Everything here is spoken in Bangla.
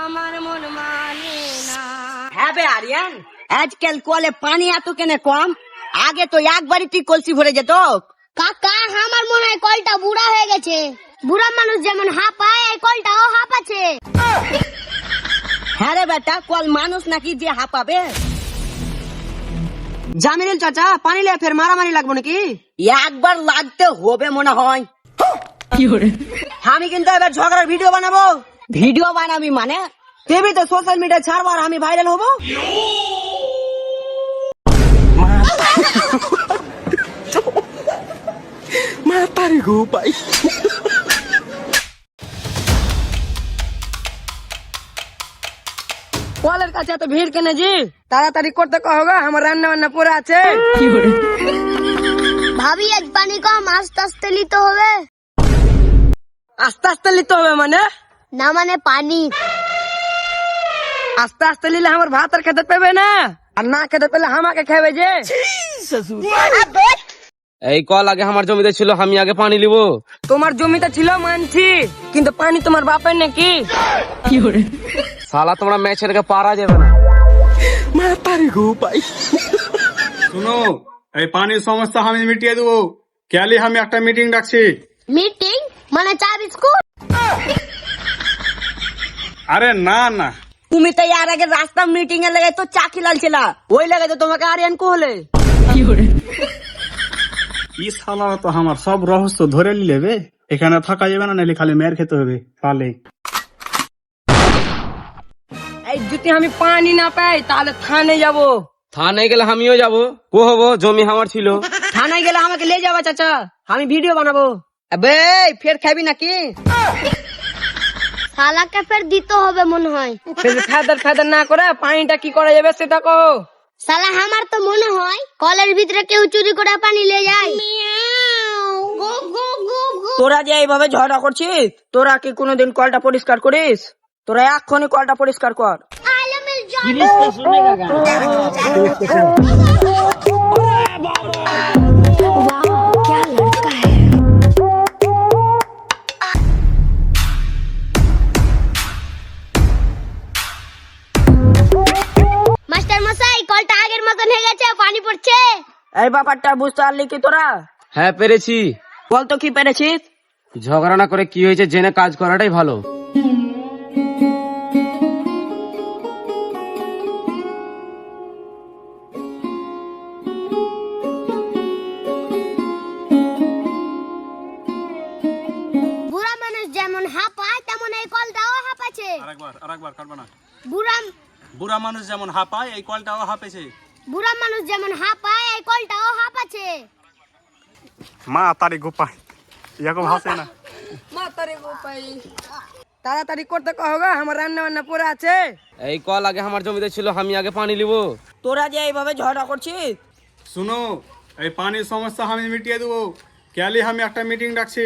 আমার মন মানে না। হ্যাঁ বে আরিয়ান, আজকাল কলে পানি এত কেনে কম? আগে তো একবারই তুই কলসি ভরে যেত। কাকা আমার মনে হয় কলটা বুড়া হয়ে গেছে। বুড়া মানুষ যেমন হাঁপায় এই কলটাও হাঁপাচ্ছে। হ্যাঁ রে বেটা, কল মানুষ নাকি যে হাঁপাবে? জামিনুল চাচা, পানি লে ফের মারামারি লাগবো নাকি? একবার লাগতে হবে মনে হয়। আমি কিন্তু এবার ঝগড়ার ভিডিও বানাবো। ভিডিও বানাবি মানে? টিভিতে সোশ্যাল মিডিয়ায় ছাড়বো আর আমি ভাইরাল হবো। মাতারি গো ভাই। কলের কাছে এত ভিড় কেনে জি? তাড়াতাড়ি করতে কহগা, আমার রান্না বান্না পড়ে আছে। ভাবি আজ পানি কম, আস্তে আস্তে নিতে হবে। আস্তে আস্তে নিতে হবে মানে? না মানে পানি। আস্তে আস্তে নিলে আমার ভাত আর খেতে পেবে না, আর না খেতে পেলে আমাকে খাবে যে। এই কল আগে আমার জমিতে ছিল, আমি আগে পানি নিব। তোমার জমিতে ছিল মানছি, কিন্তু পানি তোমার বাপের নাকি? শালা তোমরা ম্যাচের কে পারা যাবে না। মাতারি গো ভাই। শুনো, এই পানির সমস্যা আমি মিটিয়ে দেবো। ক্যালি আমি একটা মিটিং ডাকছি। মিটিং মানে চা বিস্কুট? আরে না না, তুমি তো এর আগে রাস্তা মিটিং এর লাগাই তো চাকি লালছিলা, ওই লাগাই তো তোমাকে আরিয়ান কোহলে। ই শালারা তো আমার সব রহস্য ধরে নিলে বে। এখানে থাকা যাবে না, নাহলে খালি মেয়ের খেতে হবে পালে। এই যদি আমি পানি না পাই তাহলে থানে যাব। থানায় গেলে আমিও যাবো। কো হবো, জমি আমার ছিল। থানায় গেলে আমাকে নিয়ে যাবা চাচা, আমি ভিডিও বানাবো। আবে ফের খাবি নাকি? শালাকে ফের দিতে হবে মনে হয়। ফেদার ফেদার না করে পানিটা কি করা যাবে সেটা কো। শালা আমার তো মনে হয় কলের ভিতরে কেউ চুরি করে পানি নিয়ে যায়। তোরা যে এইভাবে ঝগড়া করছিস, তোরা কি কোনোদিন কলটা পরিষ্কার করিস? তোরা এক্ষুনি কলটা পরিষ্কার কর। মাস্টার মশাই কলটা আগের মতন হয়ে গেছে, পানি পড়ছে। এই ব্যাপারটা বুঝতে পারলি কি তোরা? হ্যাঁ পেরেছি। বল তো কি পেরেছিস? ঝগড়া না করে কি হয়েছে জেনে কাজ করাটাই ভালো। বুড়া মানুষ যেমন হাঁপায় তেমন এই কলটাও হাঁপাচ্ছে। আরেকবার কাটবা না। বুড়া বুড়া মানুষ যেমন হাঁপায়, এই কলটাও হাঁপেছে। বুড়া মানুষ যেমন হাঁপায় এই কলটাও হাঁপাচ্ছে। মা তারি গোপাই এরকম হাসে না। তাড়াতাড়ি করতে কহগা, আমার রান্না বান্না পড়ে আছে। এই কল আগে আমার জমিতে ছিল, আমি আগে পানি নিব। তোরা যে এইভাবে ঝগড়া করছিস, শুনো, এই পানির সমস্যা আমি মিটিয়ে দেবো। ক্যালি আমি একটা মিটিং ডাকছি।